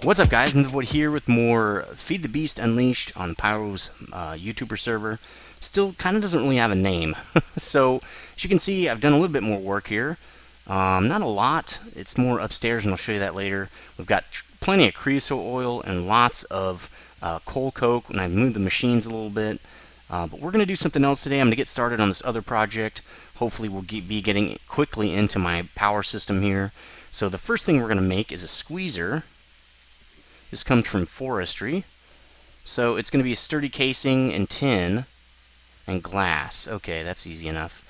What's up, guys? Nethervvoid here with more Feed the Beast Unleashed on Pyro's YouTuber server. Still kind of doesn't really have a name. So, as you can see, I've done a little bit more work here. Not a lot. It's more upstairs, and I'll show you that later. We've got plenty of Crucible oil and lots of coal coke, and I've moved the machines a little bit. But we're going to do something else today. I'm going to get started on this other project. Hopefully we'll be getting quickly into my power system here. So the first thing we're going to make is a squeezer. This comes from forestry. So it's going to be a sturdy casing and tin and glass. Okay, that's easy enough.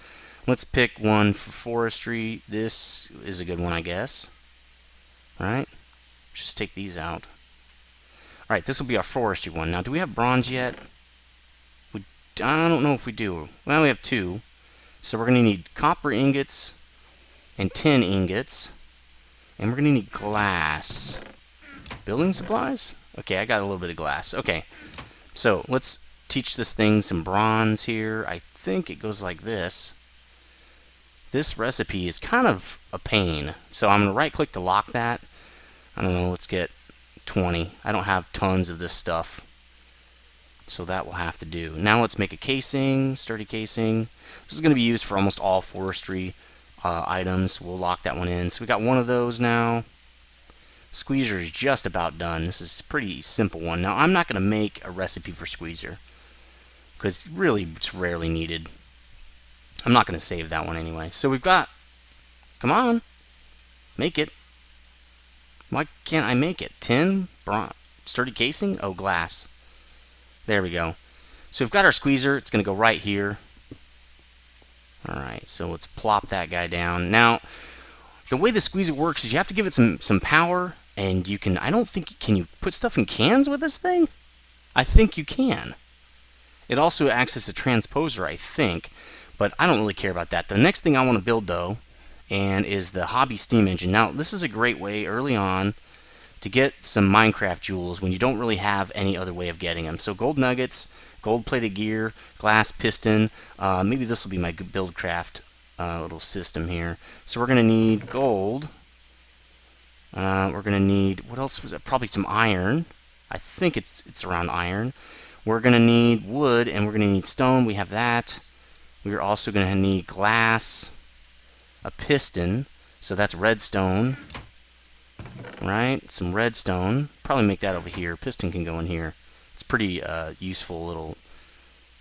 Let's pick one for forestry. This is a good one, I guess. Right? Just take these out. Alright, this will be our forestry one. Now, do we have bronze yet? I don't know if we do. Well, we have two. So we're going to need copper ingots and tin ingots. And we're going to need glass. Building supplies? Okay, I got a little bit of glass. Okay, so let's teach this thing some bronze here. I think it goes like this. This recipe is kind of a pain. So I'm going to right click to lock that. I don't know, let's get 20. I don't have tons of this stuff. So that will have to do. Now let's make a casing, sturdy casing. This is going to be used for almost all forestry items. We'll lock that one in. So we got one of those now. Squeezer is just about done. This is a pretty simple one. Now I'm not going to make a recipe for squeezer because really it's rarely needed. I'm not going to save that one anyway. So we've got, come on, make it. Why can't I make it? Tin, bronze, sturdy casing, oh, glass. There we go. So we've got our squeezer. It's going to go right here. Alright, so let's plop that guy down. Now, the way the squeezer works is you have to give it some power, and you can, I don't think, can you put stuff in cans with this thing? I think you can. It also acts as a transposer, I think, but I don't really care about that. The next thing I want to build, though, and is the hobby steam engine. Now, this is a great way early on to get some Minecraft jewels when you don't really have any other way of getting them. So gold nuggets, gold-plated gear, glass piston. Maybe this will be my buildcraft little system here. So we're going to need gold. We're going to need, what else was it? Probably some iron. I think it's around iron. We're going to need wood, and we're going to need stone. We have that. We're also going to need glass, a piston. So that's redstone. Right, some redstone. Probably make that over here. Piston can go in here. It's pretty useful little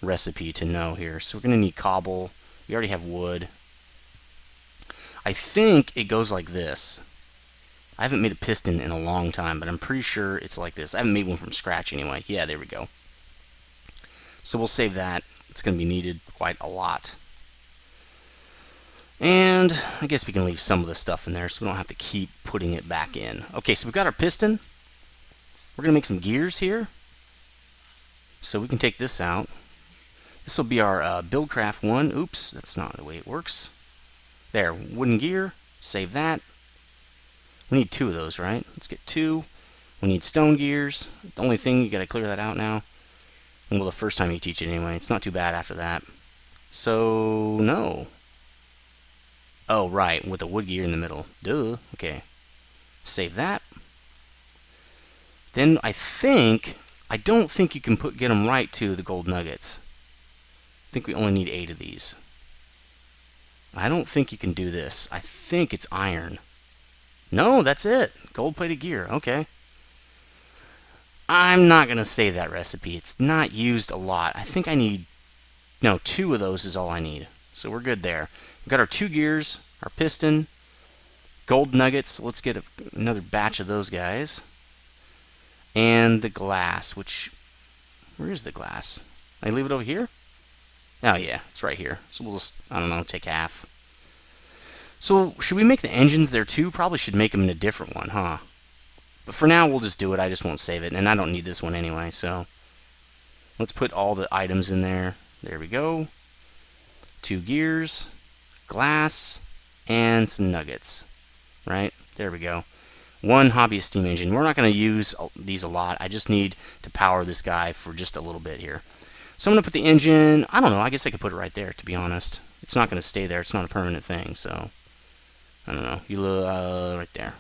recipe to know here. So we're going to need cobble. We already have wood. I think it goes like this. I haven't made a piston in a long time, but I'm pretty sure it's like this. I haven't made one from scratch anyway. Yeah, there we go. So we'll save that. It's going to be needed quite a lot. And I guess we can leave some of the stuff in there so we don't have to keep putting it back in. Okay, so we've got our piston. We're going to make some gears here. So we can take this out. This will be our buildcraft one. Oops, that's not the way it works. There, wooden gear. Save that. We need two of those, right? Let's get two. We need stone gears. The only thing, you got to clear that out now. And well, the first time you teach it anyway. It's not too bad after that. So, no. Oh, right, with the wood gear in the middle. Duh. Okay. Save that. Then I don't think you can get them right to the gold nuggets. I think we only need 8 of these. I don't think you can do this. I think it's iron. No, that's it. Gold-plated gear. Okay. I'm not going to save that recipe. It's not used a lot. I think I need, no, 2 of those is all I need. So we're good there. We've got our 2 gears, our piston, gold nuggets. Let's get another batch of those guys. And the glass, which, where is the glass? I leave it over here? Oh yeah, it's right here. So we'll just, I don't know, take half. So should we make the engines there too? Probably should make them in a different one, huh? But for now, we'll just do it. I just won't save it. And I don't need this one anyway, so let's put all the items in there. There we go. 2 gears, glass, and some nuggets. Right? There we go. 1 hobbyist steam engine. We're not going to use these a lot. I just need to power this guy for just a little bit here. So I'm going to put the engine, I don't know, I guess I could put it right there, to be honest. It's not going to stay there. It's not a permanent thing, so I don't know. You look right there.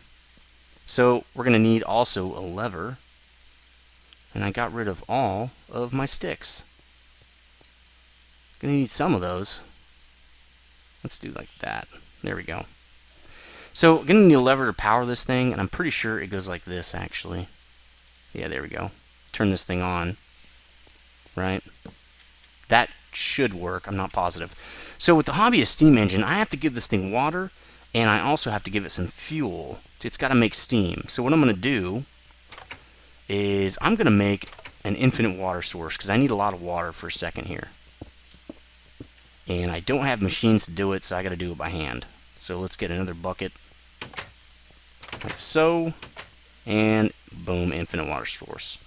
So we're going to need also a lever. And I got rid of all of my sticks. Going to need some of those. Let's do like that. There we go. So going to need a lever to power this thing, and I'm pretty sure it goes like this actually. Yeah, there we go. Turn this thing on. Right? That should work. I'm not positive. So with the hobbyist steam engine, I have to give this thing water, and I also have to give it some fuel. It's got to make steam. So what I'm going to do is I'm going to make an infinite water source because I need a lot of water for a second here. And I don't have machines to do it, so I got to do it by hand. So let's get another bucket like so, and boom, infinite water source.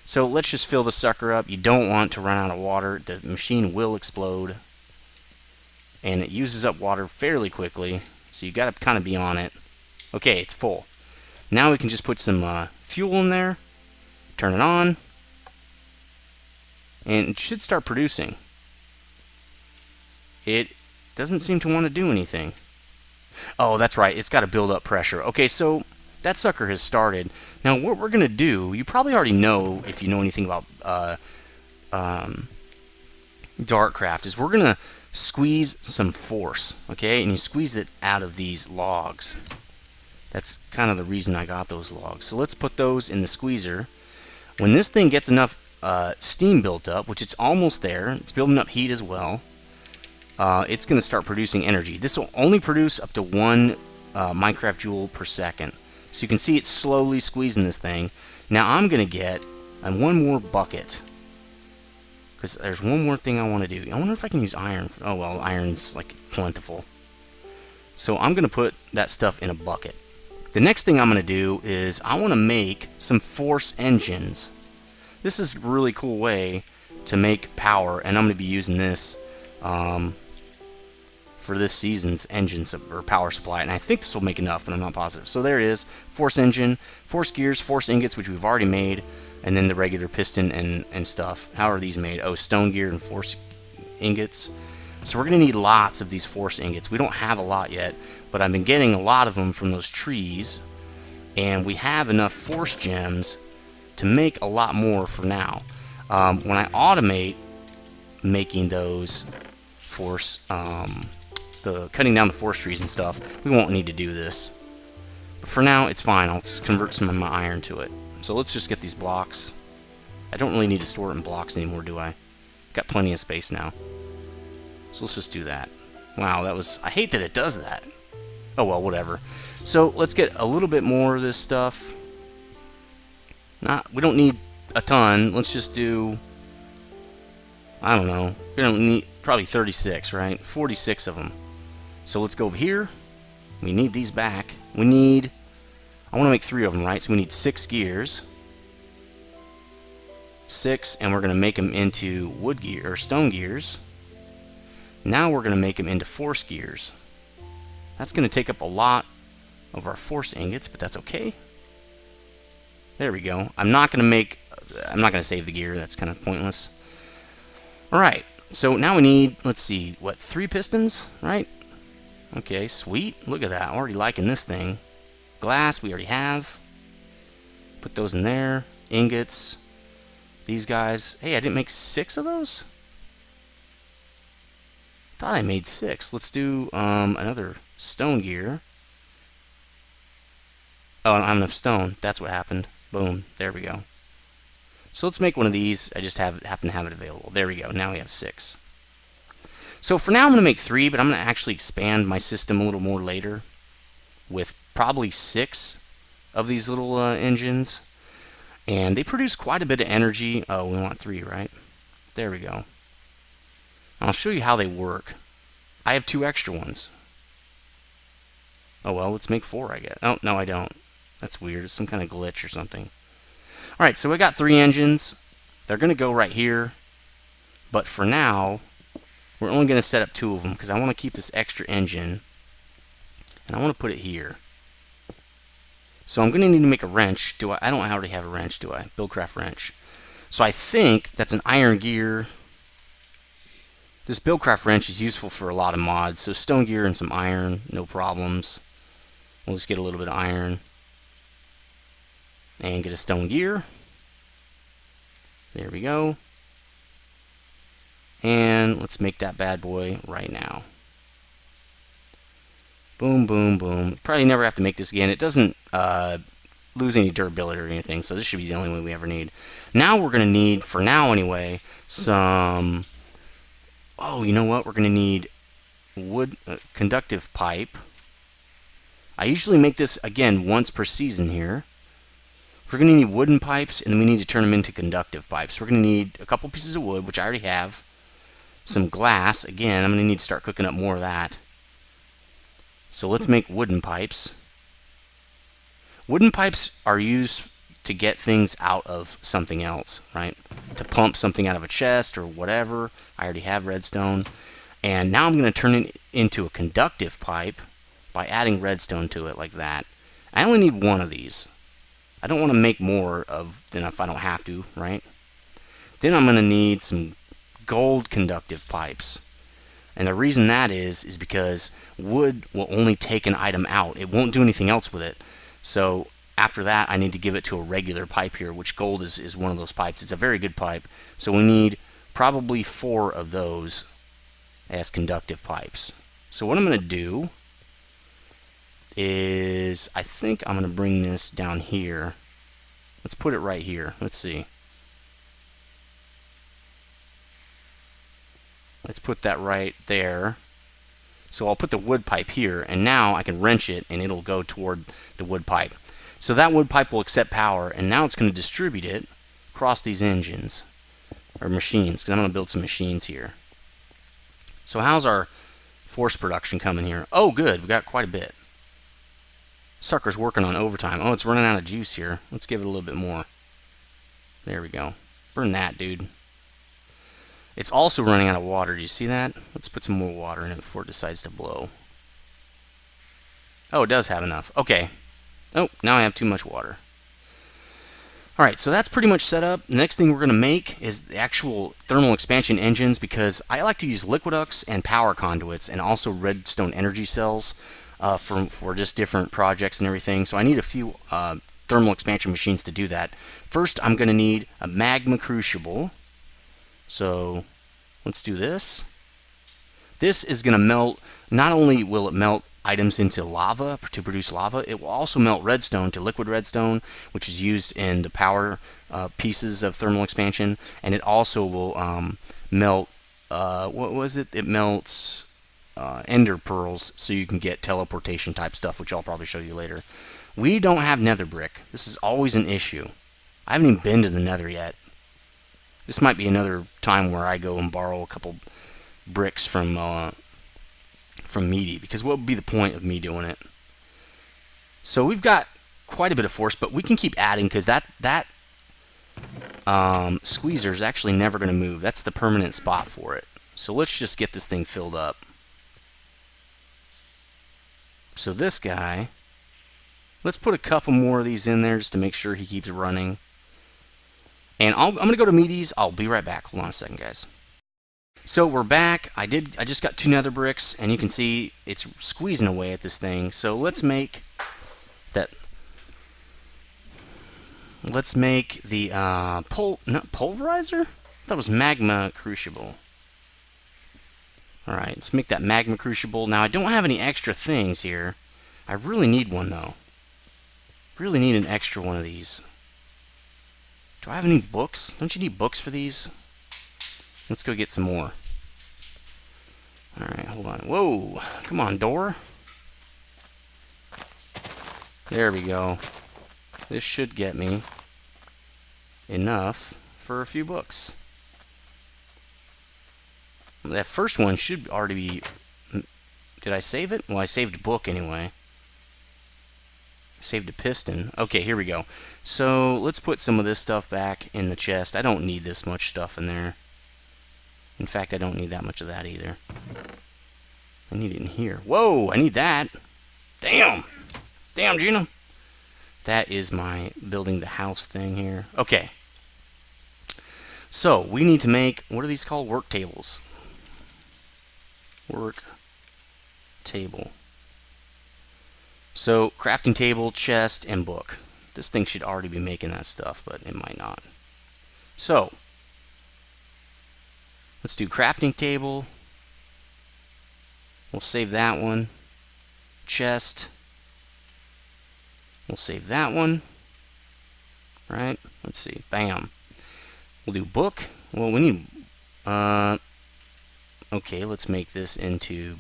So let's just fill the sucker up. You don't want to run out of water. The machine will explode, and it uses up water fairly quickly, so you got to kind of be on it. Okay, it's full. Now we can just put some fuel in there, turn it on, and it should start producing. It doesn't seem to want to do anything. Oh, that's right. It's got to build up pressure. Okay, so that sucker has started. Now, what we're going to do, you probably already know if you know anything about Darkcraft, is we're going to squeeze some force, okay? And you squeeze it out of these logs. That's kind of the reason I got those logs. So let's put those in the squeezer. When this thing gets enough steam built up, which it's almost there, it's building up heat as well, it's going to start producing energy. This will only produce up to 1 Minecraft joule per second. So you can see it's slowly squeezing this thing. Now I'm going to get one more bucket, because there's one more thing I want to do. I wonder if I can use iron. Oh well, iron's like plentiful. So I'm going to put that stuff in a bucket. The next thing I'm going to do is I want to make some force engines. This is a really cool way to make power, and I'm going to be using this for this season's engine or power supply, and I think this will make enough, but I'm not positive. So there it is, force engine, force gears, force ingots, which we've already made, and then the regular piston and stuff. How are these made? Oh, stone gear and force ingots. So we're going to need lots of these force ingots. We don't have a lot yet, but I've been getting a lot of them from those trees, and we have enough force gems to make a lot more for now. When I automate making those force, the cutting down the forest trees and stuff, we won't need to do this. But for now, it's fine. I'll just convert some of my iron to it. So let's just get these blocks. I don't really need to store it in blocks anymore, do I? Got plenty of space now. So let's just do that. Wow, that was... I hate that it does that. Oh well, whatever. So let's get a little bit more of this stuff. We don't need a ton. Let's just do... I don't know. We don't need... Probably 36, right? 46 of them. So let's go over here. We need these back. We need... I want to make 3 of them, right? So we need 6 gears. 6, and we're going to make them into wood gear or stone gears. Now we're going to make them into force gears. That's going to take up a lot of our force ingots, but that's okay. There we go. I'm not going to save the gear. That's kind of pointless. All right. So now we need, let's see, what, 3 pistons, right? Okay, sweet. Look at that. I'm already liking this thing. Glass, we already have. Put those in there. Ingots. These guys. Hey, I didn't make 6 of those? Thought I made 6. Let's do another stone gear. Oh, I don't have enough stone. That's what happened. Boom. There we go. So let's make one of these. I just happen to have it available. There we go. Now we have 6. So for now I'm going to make 3, but I'm going to actually expand my system a little more later with probably 6 of these little engines. And they produce quite a bit of energy. Oh, we want 3, right? There we go. I'll show you how they work. I have 2 extra ones. Oh well, let's make 4, I guess. Oh, no I don't. That's weird. It's some kind of glitch or something. Alright, so we got 3 engines. They're going to go right here. But for now, we're only going to set up 2 of them because I want to keep this extra engine. And I want to put it here. So I'm going to need to make a wrench. I don't already have a wrench, do I? Buildcraft wrench. So I think that's an iron gear. This Buildcraft wrench is useful for a lot of mods. So stone gear and some iron, no problems. We'll just get a little bit of iron. And get a stone gear. There we go. And let's make that bad boy right now. Boom, boom, boom. Probably never have to make this again. It doesn't lose any durability or anything, so this should be the only one we ever need. Now we're going to need, for now anyway, some... Oh, you know what? We're going to need wood conductive pipe. I usually make this, again, once per season here. We're going to need wooden pipes, and then we need to turn them into conductive pipes. We're going to need a couple pieces of wood, which I already have. Some glass. Again, I'm going to need to start cooking up more of that. So let's make wooden pipes. Wooden pipes are used to get things out of something else, right? To pump something out of a chest or whatever. I already have redstone. And now I'm going to turn it into a conductive pipe by adding redstone to it like that. I only need one of these. I don't want to make more than if I don't have to, right? Then I'm going to need some gold conductive pipes. And the reason that is because wood will only take an item out. It won't do anything else with it. So after that, I need to give it to a regular pipe here, which gold is one of those pipes. It's a very good pipe. So we need probably 4 of those as conductive pipes. So what I'm going to do is, I think I'm going to bring this down here. Let's put it right here. Let's see. Let's put that right there. So I'll put the wood pipe here, and now I can wrench it, and it'll go toward the wood pipe. So that wood pipe will accept power, and now it's going to distribute it across these engines, or machines, because I'm going to build some machines here. So how's our force production coming here? Oh, good. We got quite a bit. Sucker's working on overtime. Oh, it's running out of juice here. Let's give it a little bit more. There we go. Burn that, dude. It's also running out of water. Do you see that? Let's put some more water in it before it decides to blow. Oh, it does have enough. Okay. Oh, now I have too much water. Alright, so that's pretty much set up. The next thing we're going to make is the actual thermal expansion engines, because I like to use liquiducts and power conduits and also redstone energy cells for just different projects and everything. So I need a few thermal expansion machines to do that. First, I'm going to need a Magma Crucible. So let's do this. This is going to melt, not only will it melt items into lava to produce lava, it will also melt redstone to liquid redstone, which is used in the power pieces of thermal expansion, and it also will melt, what was it? It melts ender pearls, so you can get teleportation type stuff, which I'll probably show you later. We don't have nether brick. This is always an issue. I haven't even been to the nether yet. This might be another time where I go and borrow a couple bricks from Meaty, because what would be the point of me doing it? So we've got quite a bit of force, but we can keep adding, because that squeezer is actually never going to move. That's the permanent spot for it. So let's just get this thing filled up. So this guy, let's put a couple more of these in there just to make sure he keeps running. And I'm going to go to Meaty's. I'll be right back. Hold on a second, guys. So we're back. I just got 2 nether bricks, and you can see it's squeezing away at this thing. So let's make that. Let's make the not pulverizer? I thought it was Magma Crucible. All right, let's make that Magma Crucible. Now I don't have any extra things here. I really need one though. Really need an extra one of these. Do I have any books? Don't you need books for these? Let's go get some more. Alright, hold on. Whoa! Come on, door. There we go. This should get me enough for a few books. That first one should already be... Did I save it? Well, I saved a book anyway. Saved a piston. Okay, here we go. So let's put some of this stuff back in the chest. I don't need this much stuff in there. In fact, I don't need that much of that either. I need it in here. Whoa, I need that. Damn. Damn, Gina. That is my building the house thing here. Okay. So we need to make, what are these called? Work tables. Work table. So crafting table, chest, and book. This thing should already be making that stuff, but it might not. So, let's do crafting table. We'll save that one. Chest. We'll save that one. Right? Let's see. Bam. We'll do book. Well, we need... okay, let's make this into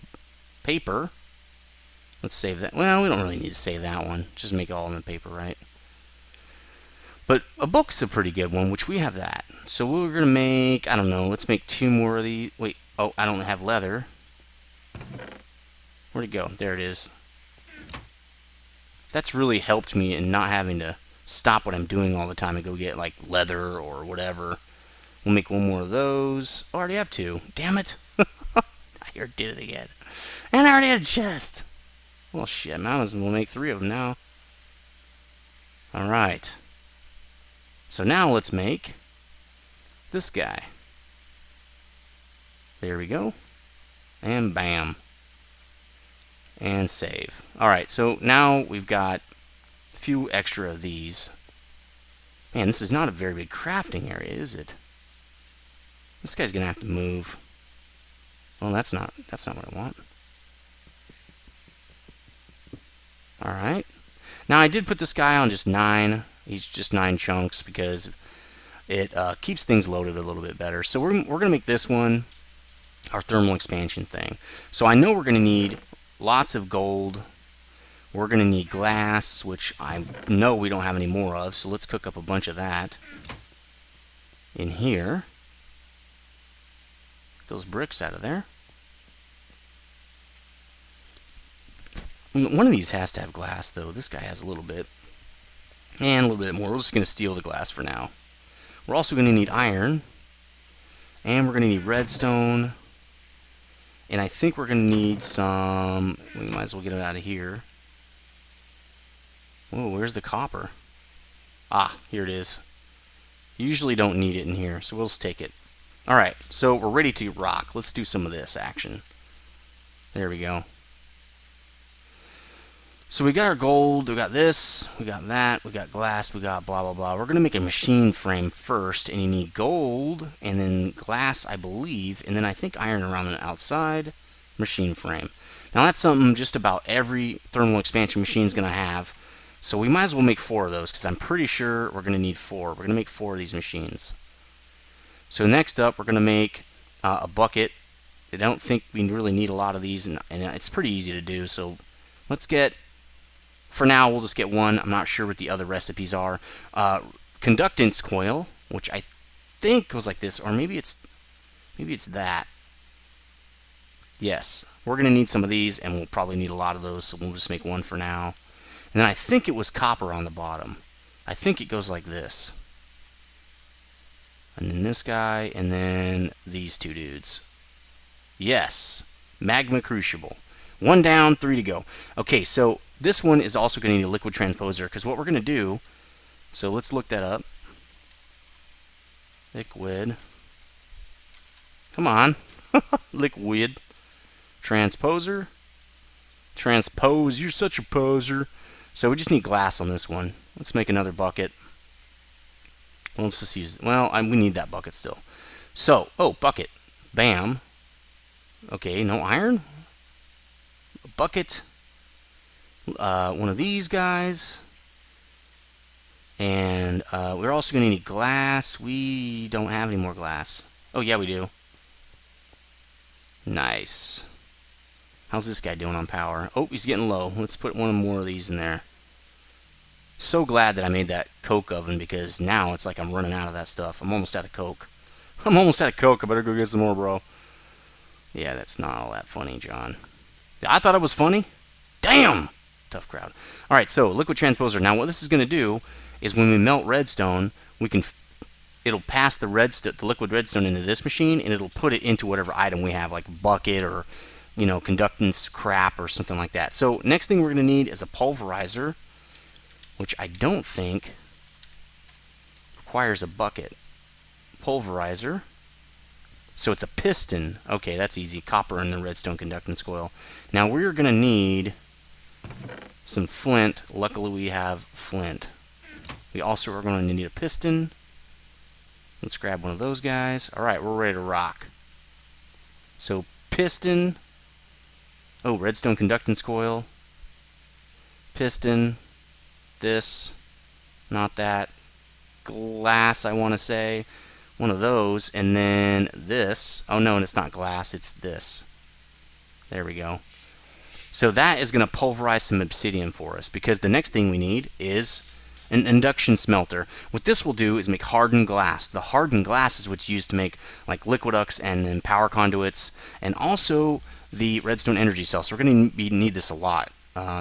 paper. Let's save that. Well, we don't really need to save that one. Just make it all in the paper, right? But a book's a pretty good one, which we have that. So we're going to make, I don't know, let's make 2 more of these. Wait, oh, I don't have leather. Where'd it go? There it is. That's really helped me in not having to stop what I'm doing all the time and go get, like, leather or whatever. We'll make 1 more of those. Oh, I already have 2. Damn it. I already did it again. And I already had a chest. Well, shit, I might as well make 3 of them now. Alright. So now let's make this guy. There we go. And bam. And save. Alright, so now we've got a few extra of these. Man, this is not a very big crafting area, is it? This guy's gonna have to move. Well, that's not what I want. Alright. Now I did put this guy on just 9. He's just 9 chunks because it keeps things loaded a little bit better. So we're going to make this one our thermal expansion thing. So I know we're going to need lots of gold. We're going to need glass, which I know we don't have any more of. So let's cook up a bunch of that in here. Get those bricks out of there. One of these has to have glass, though. This guy has a little bit. And a little bit more. We're just going to steal the glass for now. We're also going to need iron. And we're going to need redstone. And I think we're going to need some... We might as well get it out of here. Whoa, where's the copper? Ah, here it is. You usually don't need it in here, so we'll just take it. Alright, so we're ready to rock. Let's do some of this action. There we go. So we got our gold, we got this, we got that, we got glass, we got blah, blah, blah. We're going to make a machine frame first, and you need gold, and then glass, I believe, and then I think iron around the outside, machine frame. Now that's something just about every thermal expansion machine is going to have, so we might as well make 4 of those, because I'm pretty sure we're going to need 4. We're going to make 4 of these machines. So next up, we're going to make a bucket. I don't think we really need a lot of these, and it's pretty easy to do, so let's get... For now, we'll just get 1. I'm not sure what the other recipes are. Conductance coil, which I think goes like this, or maybe it's that. Yes, we're going to need some of these, and we'll probably need a lot of those, so we'll just make 1 for now. And then I think it was copper on the bottom. I think it goes like this. And then this guy, and then these 2 dudes. Yes, Magma Crucible. 1 down, 3 to go. Okay, so this one is also going to need a liquid transposer, because what we're going to do, so let's look that up. Liquid. Come on. Liquid. Transposer. Transpose. You're such a poser. So we just need glass on this one. Let's make another bucket. Well, let's just use... Well, we need that bucket still. So, oh, bucket. Bam. Okay, no iron. A bucket. One of these guys. And we're also going to need glass. We don't have any more glass. Oh, yeah, we do. Nice. How's this guy doing on power? Oh, he's getting low. Let's put 1 more of these in there. So glad that I made that coke oven, because now it's like I'm running out of that stuff. I'm almost out of coke. I'm almost out of coke. I better go get some more, bro. Yeah, that's not all that funny, John. I thought it was funny. Damn! Tough crowd. Alright, so liquid transposer. Now what this is going to do is when we melt redstone, it'll pass the liquid redstone into this machine, and it'll put it into whatever item we have, like a bucket or, you know, conductance crap or something like that. So next thing we're going to need is a pulverizer, which I don't think requires a bucket. Pulverizer. So it's a piston. Okay, that's easy. Copper and the redstone conductance coil. Now we're going to need some flint. Luckily we have flint. We also are going to need a piston. Let's grab one of those guys. Alright, we're ready to rock. So piston. Oh, redstone conductance coil. Piston. This. Not that. Glass, I want to say. One of those. And then this. Oh no, and it's not glass, it's this. There we go. So that is going to pulverize some obsidian for us, because the next thing we need is an induction smelter. What this will do is make hardened glass. The hardened glass is what's used to make like liquiducts and then power conduits, and also the redstone energy cell. So we're going to need this a lot.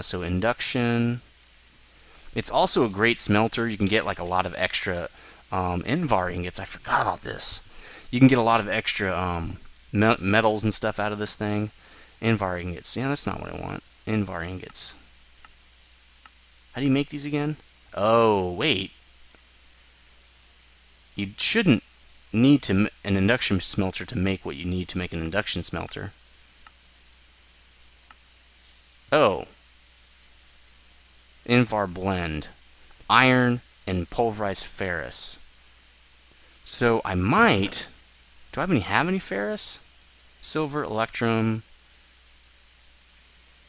So induction. It's also a great smelter. You can get like a lot of extra invar ingots. I forgot about this. You can get a lot of extra metals and stuff out of this thing. Invar ingots. Yeah, that's not what I want. Invar ingots. How do you make these again? Oh, wait. You shouldn't need an induction smelter to make what you need to make an induction smelter. Oh. Invar blend. Iron and pulverized ferrous. So I might... Do I have any ferrous? Silver, electrum...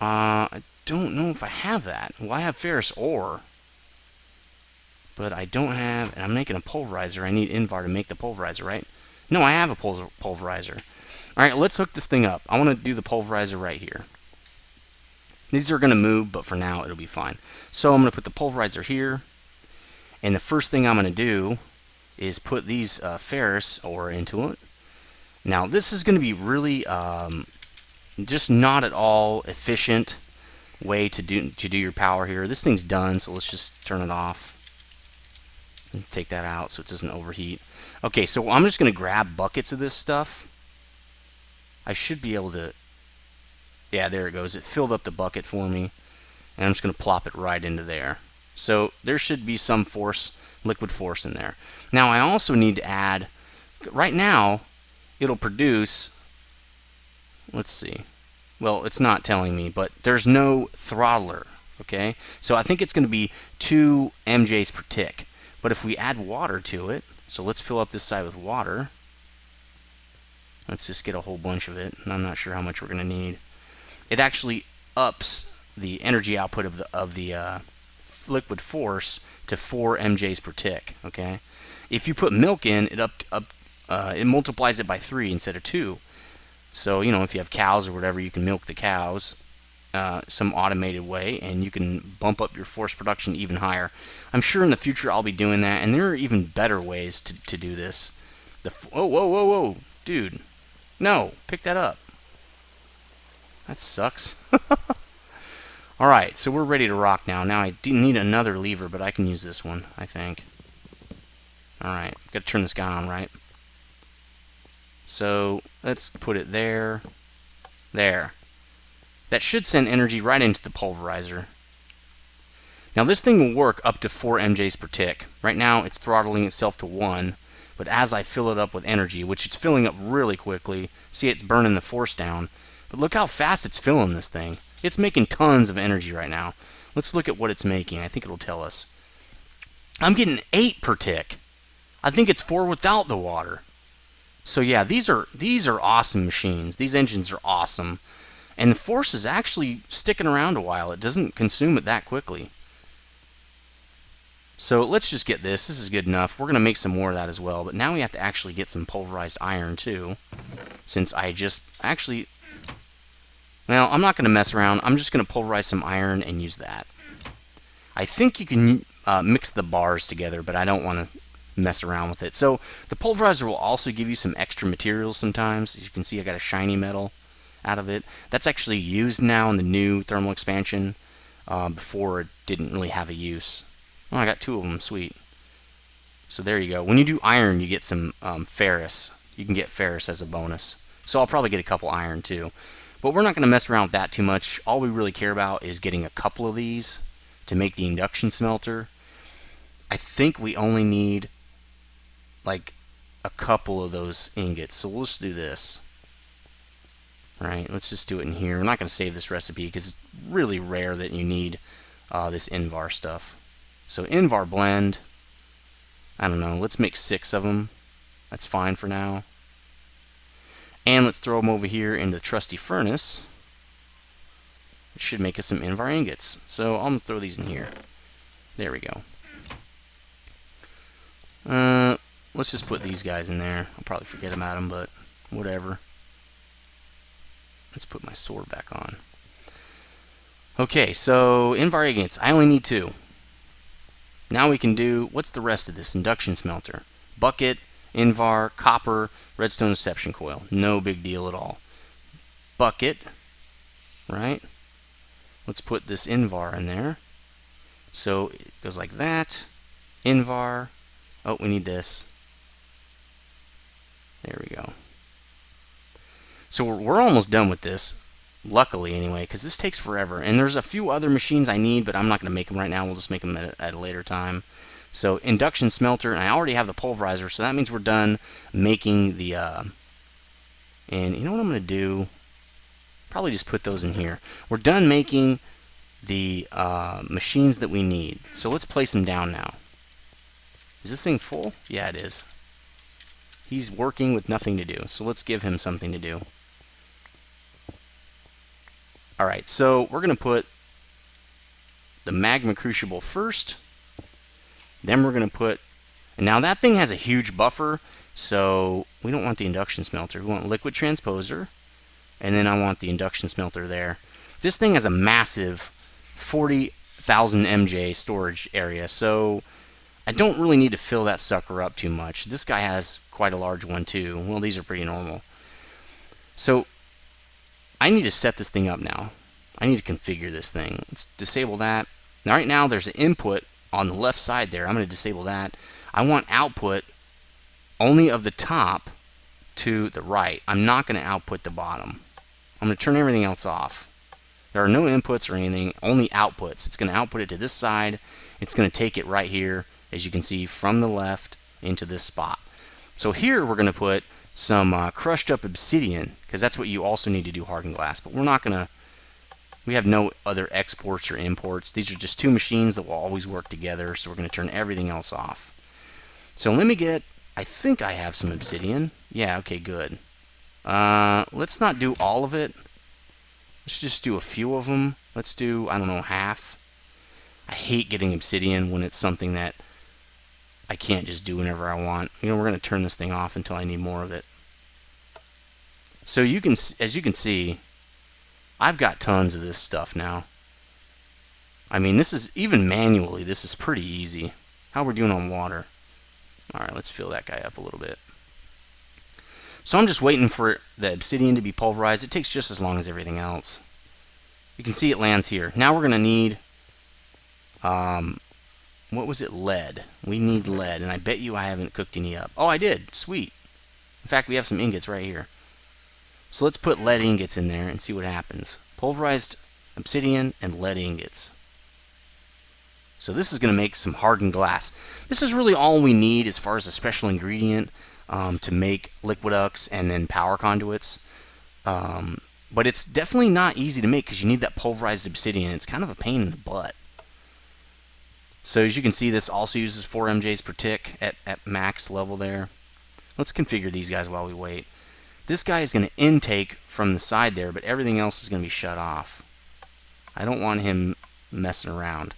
I don't know if I have that. Well, I have ferrous ore. But I don't have... And I'm making a pulverizer. I need Invar to make the pulverizer, right? No, I have a pulverizer. Alright, let's hook this thing up. I want to do the pulverizer right here. These are going to move, but for now it'll be fine. So I'm going to put the pulverizer here. And the first thing I'm going to do is put these ferrous ore into it. Now, this is going to be really... just not at all efficient way to do your power here. This thing's done, so let's just turn it off. Let's take that out so it doesn't overheat. Okay, so I'm just going to grab buckets of this stuff. I should be able to... Yeah, there it goes. It filled up the bucket for me. And I'm just going to plop it right into there. So there should be some force, liquid force in there. Now I also need to add... Right now, it'll produce... Let's see. Well, it's not telling me, but there's no throttler, okay? So I think it's going to be 2 MJs per tick. But if we add water to it, so let's fill up this side with water. Let's just get a whole bunch of it, and I'm not sure how much we're going to need. It actually ups the energy output of the liquid force to 4 MJs per tick, okay? If you put milk in, it multiplies it by 3 instead of 2. So, you know, if you have cows or whatever, you can milk the cows some automated way, and you can bump up your force production even higher. I'm sure in the future I'll be doing that, and there are even better ways to do this. Whoa, whoa, whoa, whoa, dude. No, pick that up. That sucks. Alright, so we're ready to rock now. Now I do need another lever, but I can use this one, I think. Alright, gotta turn this guy on, right? So let's put it there. There. That should send energy right into the pulverizer. Now this thing will work up to 4 MJs per tick. Right now it's throttling itself to 1, but as I fill it up with energy, which it's filling up really quickly, see, it's burning the force down. But look how fast it's filling this thing. It's making tons of energy right now. Let's look at what it's making. I think it'll tell us. I'm getting 8 per tick. I think it's 4 without the water. So yeah, these are awesome machines. These engines are awesome. And the force is actually sticking around a while. It doesn't consume it that quickly. So let's just get this. This is good enough. We're going to make some more of that as well. But now we have to actually get some pulverized iron too. Since I just actually... Well, I'm not going to mess around. I'm just going to pulverize some iron and use that. I think you can mix the bars together, but I don't want to mess around with it. So the pulverizer will also give you some extra materials sometimes. As you can see, I got a shiny metal out of it. That's actually used now in the new thermal expansion. Before it didn't really have a use. Oh, I got 2 of them. Sweet. So there you go. When you do iron, you get some ferrous. You can get ferrous as a bonus. So I'll probably get a couple iron too. But we're not going to mess around with that too much. All we really care about is getting a couple of these to make the induction smelter. I think we only need like a couple of those ingots. So let's do this. Alright, let's just do it in here. I'm not going to save this recipe because it's really rare that you need this Invar stuff. So Invar blend. I don't know, let's make 6 of them. That's fine for now. And let's throw them over here in the trusty furnace, which should make us some Invar ingots. So I'm going to throw these in here. There we go. Let's just put these guys in there. I'll probably forget about them, but whatever. Let's put my sword back on. Okay, so Invar ingots. I only need 2. Now we can do, what's the rest of this? Induction smelter. Bucket, Invar, copper, redstone deception coil. No big deal at all. Bucket, right? Let's put this Invar in there. So it goes like that. Invar. Oh, we need this. There we go. So we're almost done with this. Luckily, anyway, because this takes forever. And there's a few other machines I need, but I'm not going to make them right now. We'll just make them at a later time. So induction smelter, and I already have the pulverizer, so that means we're done making the... and you know what I'm going to do? Probably just put those in here. We're done making the machines that we need. So let's place them down now. Is this thing full? Yeah, it is. He's working with nothing to do, so let's give him something to do. Alright, so we're going to put the Magma Crucible first. Then we're going to put... And now that thing has a huge buffer, so we don't want the induction smelter. We want liquid transposer. And then I want the induction smelter there. This thing has a massive 40,000 MJ storage area, so I don't really need to fill that sucker up too much. This guy has quite a large one too. Well, these are pretty normal. So I need to set this thing up now. I need to configure this thing. Let's disable that. Now, right now there's an input on the left side there. I'm going to disable that. I want output only of the top to the right. I'm not going to output the bottom. I'm going to turn everything else off. There are no inputs or anything, only outputs. It's going to output it to this side. It's going to take it right here, as you can see, from the left into this spot. So here we're going to put some crushed up obsidian, because that's what you also need to do hardened glass. But we're not going to... We have no other exports or imports. These are just 2 machines that will always work together, so we're going to turn everything else off. So let me get... I think I have some obsidian. Yeah, okay, good. Let's not do all of it. Let's just do a few of them. Let's do, I don't know, half. I hate getting obsidian when it's something that I can't just do whenever I want. You know, we're going to turn this thing off until I need more of it. So you can, as you can see, I've got tons of this stuff now. I mean, this is, even manually, this is pretty easy. How are we doing on water? Alright, let's fill that guy up a little bit. So I'm just waiting for the obsidian to be pulverized. It takes just as long as everything else. You can see it lands here. Now we're going to need, what was it? Lead. We need lead, and I bet you I haven't cooked any up. Oh, I did. Sweet. In fact, we have some ingots right here. So let's put lead ingots in there and see what happens. Pulverized obsidian and lead ingots. So this is going to make some hardened glass. This is really all we need as far as a special ingredient to make liquiducts and then power conduits. But it's definitely not easy to make because you need that pulverized obsidian. It's kind of a pain in the butt. So as you can see, this also uses 4 MJs per tick at max level there. Let's configure these guys while we wait. This guy is going to intake from the side there, but everything else is going to be shut off. I don't want him messing around.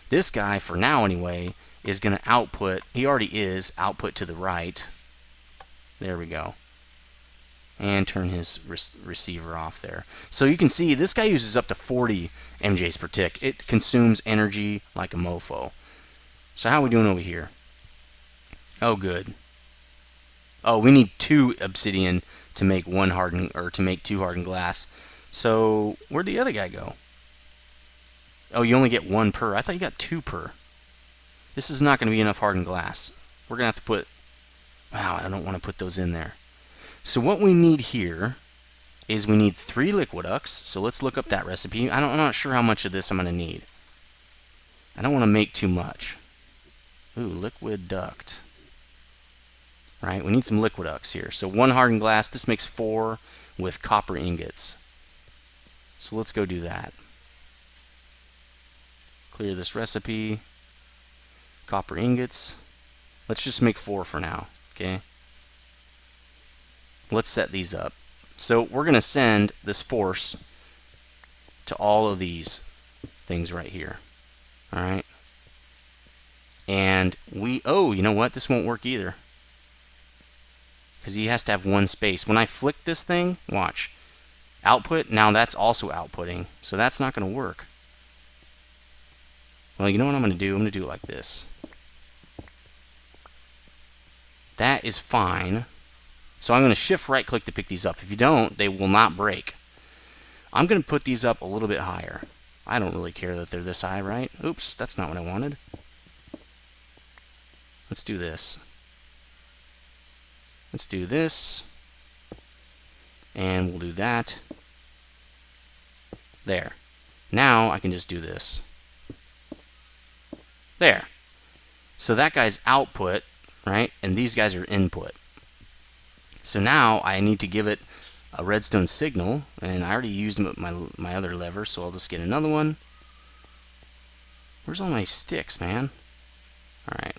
This guy, for now anyway, is going to output, he already is, output to the right. There we go. And turn his receiver off there. So you can see this guy uses up to 40 MJs per tick. It consumes energy like a mofo. So how are we doing over here? Oh, good. Oh, we need 2 obsidian to make 1 hardened, or to make 2 hardened glass. So where'd the other guy go? Oh, you only get 1 per. I thought you got 2 per. This is not going to be enough hardened glass. We're going to have to put... Wow, I don't want to put those in there. So what we need here is we need 3 liquiducts. So let's look up that recipe. I'm not sure how much of this I'm going to need. I don't want to make too much. Ooh, liquid duct. Right, we need some liquiducts here. So 1 hardened glass. This makes 4 with copper ingots. So let's go do that. Clear this recipe. Copper ingots. Let's just make 4 for now, okay? Let's set these up. So we're going to send this force to all of these things right here. All right. And oh, you know what? This won't work either. Because he has to have one space. When I flick this thing, watch. Output, now that's also outputting. So that's not going to work. Well, you know what I'm going to do? I'm going to do it like this. That is fine. So I'm going to shift right click to pick these up. If you don't, they will not break. I'm going to put these up a little bit higher. I don't really care that they're this high, right? Oops, that's not what I wanted. Let's do this. Let's do this. And we'll do that. There. Now I can just do this. There. So that guy's output, right? And these guys are input. So now I need to give it a redstone signal, and I already used my other lever, so I'll just get another one. Where's all my sticks, man? Alright.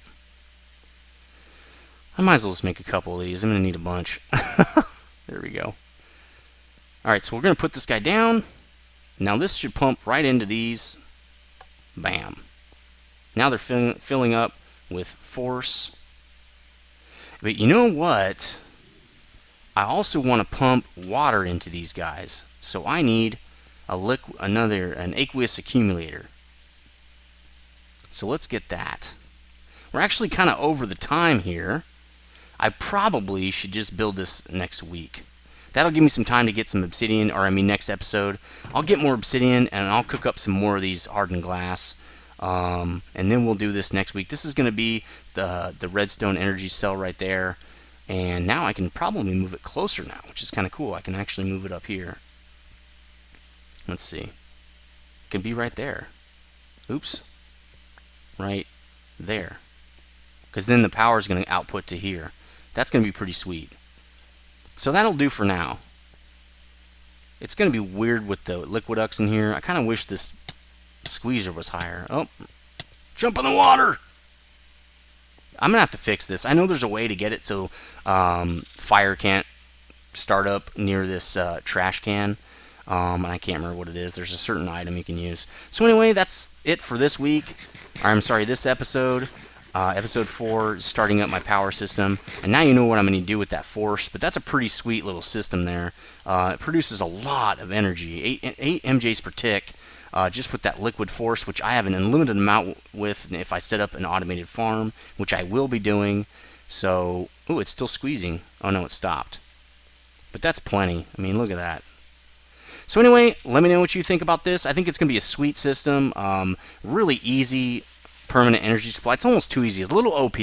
I might as well just make a couple of these. I'm going to need a bunch. There we go. Alright, so we're going to put this guy down. Now this should pump right into these. Bam. Now they're filling up with force. But you know what? I also want to pump water into these guys. So I need an aqueous accumulator. So let's get that. We're actually kind of over the time here. I probably should just build this next week. That'll give me some time to get some obsidian, or I mean next episode. I'll get more obsidian and I'll cook up some more of these hardened glass. And then we'll do this next week. This is going to be the redstone energy cell right there. And now I can probably move it closer now, which is kind of cool. I can actually move it up here. Let's see. It can be right there. Oops. Right there. Because then the power is going to output to here. That's going to be pretty sweet. So that'll do for now. It's going to be weird with the liquiducts in here. I kind of wish this squeezer was higher. Oh, jump in the water! I'm going to have to fix this. I know there's a way to get it so fire can't start up near this trash can. And I can't remember what it is. There's a certain item you can use. So anyway, that's it for this week. Or, I'm sorry, this episode. Episode 4, starting up my power system. And now you know what I'm going to do with that force. But that's a pretty sweet little system there. It produces a lot of energy. 8 MJs per tick. Just with that liquid force, which I have an unlimited amount with if I set up an automated farm, which I will be doing. So, ooh, it's still squeezing. Oh no, it stopped. But that's plenty. I mean, look at that. So anyway, let me know what you think about this. I think it's going to be a sweet system. Really easy permanent energy supply. It's almost too easy. It's a little OP.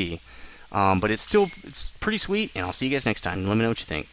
But it's pretty sweet, and I'll see you guys next time. Let me know what you think.